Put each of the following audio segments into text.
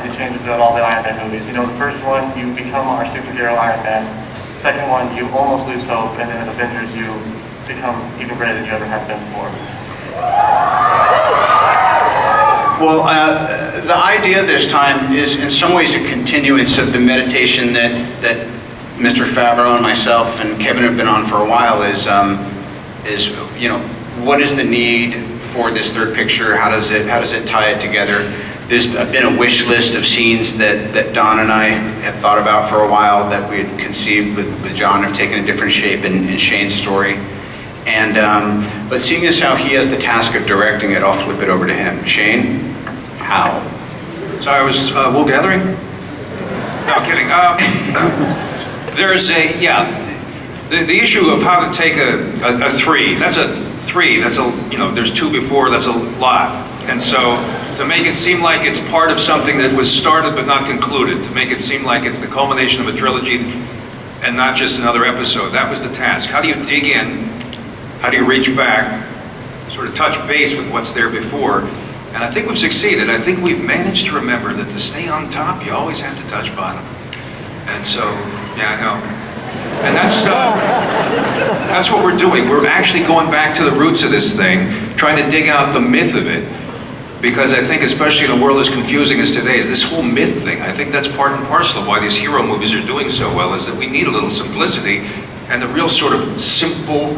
honestly changes throughout all the Iron Man movies. You know, the first one, you become our superhero Iron Man. The second one, you almost lose hope, and then in Avengers, you become even greater than you ever have been before. Well, the idea this time is in some ways a continuance of the meditation that Mr. Favreau and myself and Kevin have been on for a while is you know, what is the need for this third picture? How does it tie it together? There's been a wish list of scenes that Don and I have thought about for a while that we had conceived with John have taken a different shape in Shane's story. And but seeing as how he has the task of directing it, I'll flip it over to him. Shane, how? Sorry, I was wool gathering? No, kidding. There's the issue of how to take a three. That's a three. That's a, you know, there's two before. That's a lot. And so to make it seem like it's part of something that was started but not concluded, to make it seem like it's the culmination of a trilogy and not just another episode, that was the task. How do you dig in? How do you reach back, sort of touch base with what's there before? And I think we've succeeded. I think we've managed to remember that to stay on top, you always have to touch bottom. And so, yeah, I know. And that's what we're doing. We're actually going back to the roots of this thing, trying to dig out the myth of it. Because I think, especially in a world as confusing as today's, this whole myth thing, I think that's part and parcel of why these hero movies are doing so well, is that we need a little simplicity and the real sort of simple,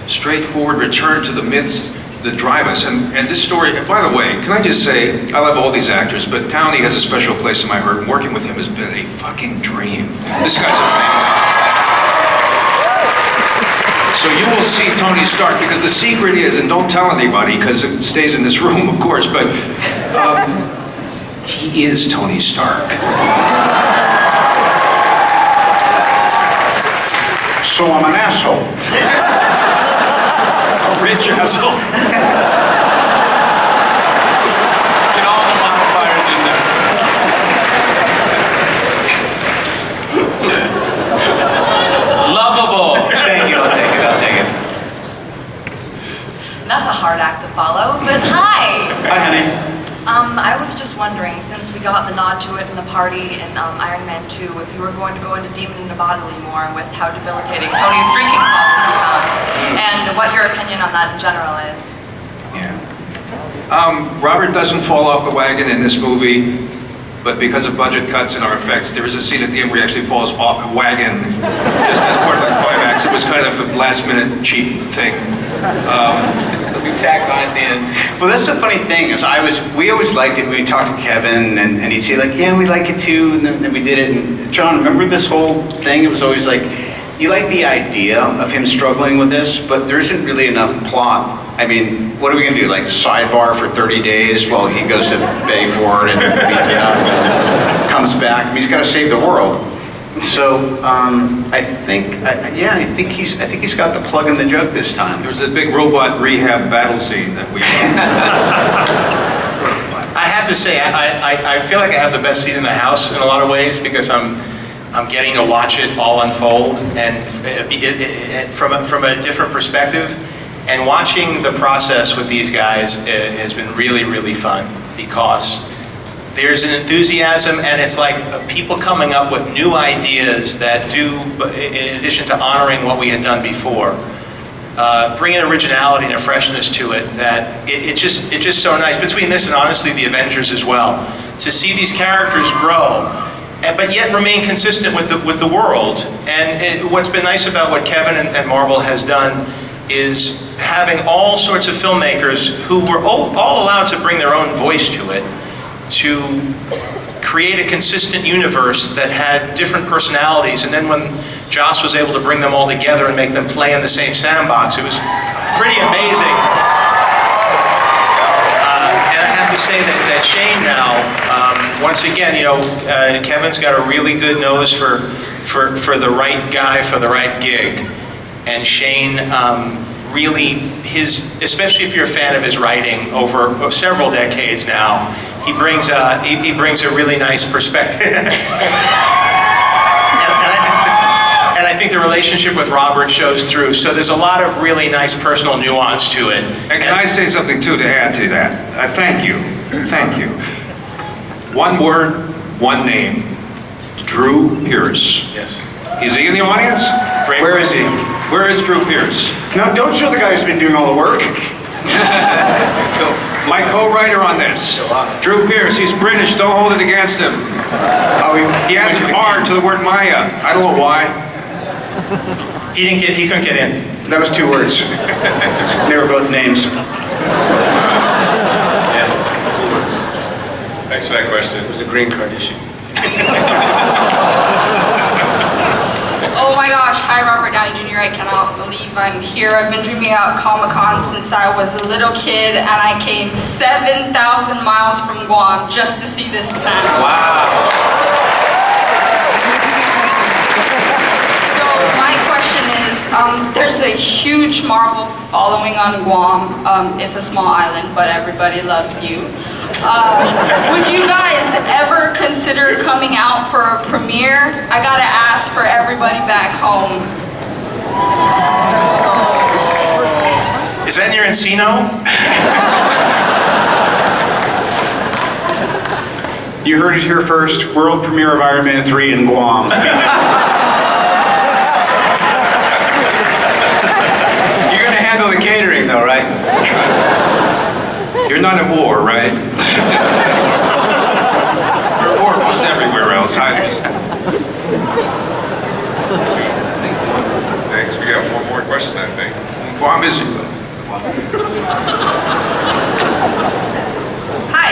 straightforward return to the myths that drive us. And this story, and by the way, can I just say, I love all these actors, but Downey has a special place in my heart, and working with him has been a fucking dream. This guy's amazing. So you will see Tony Stark, because the secret is, and don't tell anybody, because it stays in this room, of course, but he is Tony Stark. So I'm an asshole. Rich asshole. Get all the modifiers in there. Lovable. Thank you, I'll take it. That's a hard act to follow, but hi! Hi, honey. I was just wondering, since we got the nod to it in the party in Iron Man 2, if you were going to go into Demon in a Bottle more with how debilitating Tony's drinking problems become, and what your opinion on that in general is. Yeah. Robert doesn't fall off the wagon in this movie, but because of budget cuts and our effects, there is a scene at the end where he actually falls off a wagon, just as part of the climax. It was kind of a last-minute cheap thing. We tacked on in. Well, that's the funny thing is we always liked it when we talked to Kevin and he'd say like, yeah, we like it too, and then we did it. And John, remember this whole thing? It was always like, you like the idea of him struggling with this, but there isn't really enough plot. I mean, what are we gonna do? Like sidebar for 30 days while he goes to Betty Ford and beats it up and comes back. I mean, he's got to save the world. So I think he's got the plug in the jug this time. There was a big robot rehab battle scene that we. I have to say, I feel like I have the best seat in the house in a lot of ways, because I'm getting to watch it all unfold, and from a different perspective. And watching the process with these guys has been really, really fun, because there's an enthusiasm, and it's like people coming up with new ideas that do, in addition to honoring what we had done before, bring an originality and a freshness to it that it's just so nice. Between this and honestly the Avengers as well, to see these characters grow, but yet remain consistent with the world. And what's been nice about what Kevin and Marvel has done is having all sorts of filmmakers who were all allowed to bring their own voice to it, to create a consistent universe that had different personalities. And then when Joss was able to bring them all together and make them play in the same sandbox, it was pretty amazing. And I have to say that Shane now, once again, you know, Kevin's got a really good nose for the right guy for the right gig. And Shane really, especially if you're a fan of his writing over several decades now, he brings a really nice perspective. and I think the relationship with Robert shows through. So there's a lot of really nice personal nuance to it. And can I say something too to add to that? Thank you. One word: one name, Drew Pierce. Yes. Is he in the audience? Where is he? Where is Drew Pierce? No, don't show the guy who's been doing all the work. My co-writer on this. Drew Pierce, he's British, don't hold it against him. Oh, He adds an R to the word Maya. I don't know why. He couldn't get in. that was 2 words. They were both names. Yeah, 2 words. Thanks for that question. It was a green card issue. Oh my gosh, hi Robert Downey Jr. I cannot believe I'm here. I've been dreaming about Comic-Con since I was a little kid, and I came 7,000 miles from Guam just to see this panel. Wow. So my question is, there's a huge Marvel following on Guam. It's a small island, but everybody loves you. Would you guys ever consider coming out for a premiere? I gotta ask for everybody back home. Is that near Encino? You heard it here first. World premiere of Iron Man 3 in Guam. You're going to handle the catering, though, right? You're not at war, right? You're at war almost everywhere else. Thanks. We got one more question, I think. Guam is... Hi.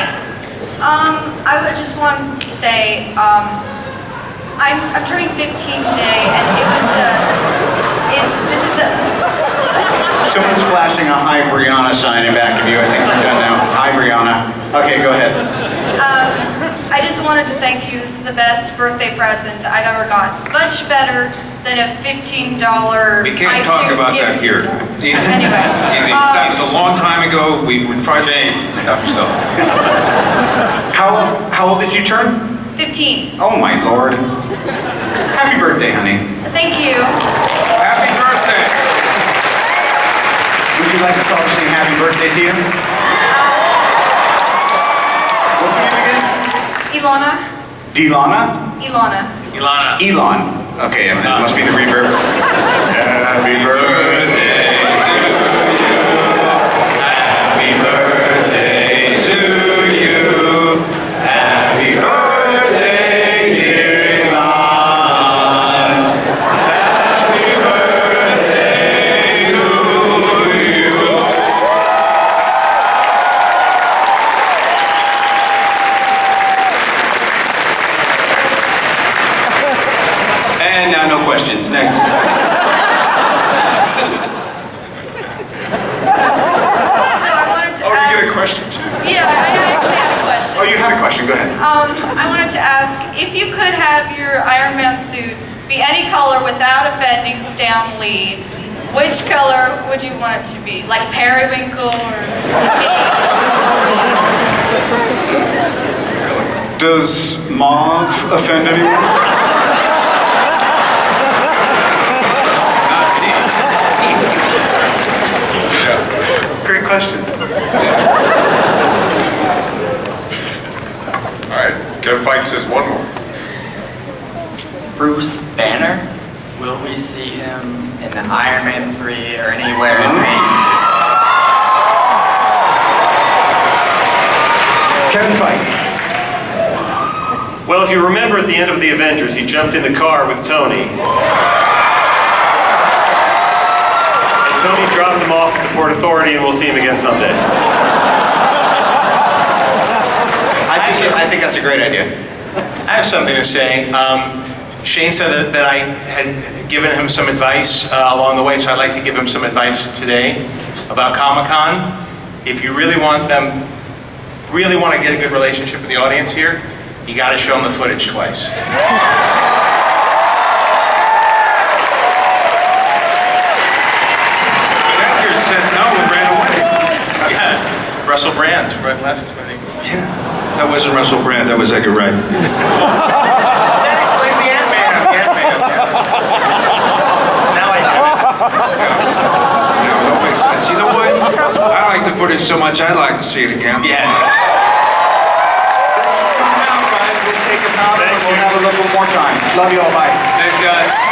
I would just want to say, I'm turning 15 today, and it was, this is the... Someone's flashing a Hi Brianna sign in back of you. I think you're done now. Hi Brianna. Okay, go ahead. I just wanted to thank you. This is the best birthday present I've ever got. It's much better than a $15 We can't talk about that here. Anyway. Easy. That's a long time ago. We've tried to... Help yourself. How old did you turn? 15. Oh my lord. Happy birthday, honey. Thank you. Happy birthday! Would you like us all to sing happy birthday to you? What's your name again? Ilana? Delana? Ilana. Ilana. Elon. Okay, it must be the reverb. Happy birthday to you. Happy birthday to you. Happy birthday, dear Elon. Happy birthday to you. And now no questions. Next. So I wanted to Oh, you ask... get a question, too. Yeah, I actually had a question. Oh, you had a question. Go ahead. I wanted to ask, if you could have your Iron Man suit be any color without offending Stan Lee, which color would you want it to be? Like periwinkle or pink or something? Does mauve offend anyone? Great question. All right. Kevin Feige says one more. Bruce Banner? Will we see him in the Iron Man 3 or anywhere in Phase Kevin Feige. Well, if you remember at the end of the Avengers, he jumped in the car with Tony. And Tony dropped him off at the Port Authority, and we'll see him again someday. I think that's a great idea. I have something to say. Shane said that I had given him some advice along the way, so I'd like to give him some advice today about Comic-Con. If you really want to get a good relationship with the audience here, you got to show them the footage twice. Avengers said no and ran away. Yeah, Russell Brand, right, left, I think. Yeah. That wasn't Russell Brand, that was Edgar Wright. That explains the Ant-Man. Now I have it. No, that makes sense. You know what? I like the footage so much, I'd like to see it again. Yeah. Come down, guys. We'll take a powder and we'll have a little more time. Love you all, bye. Thanks, guys.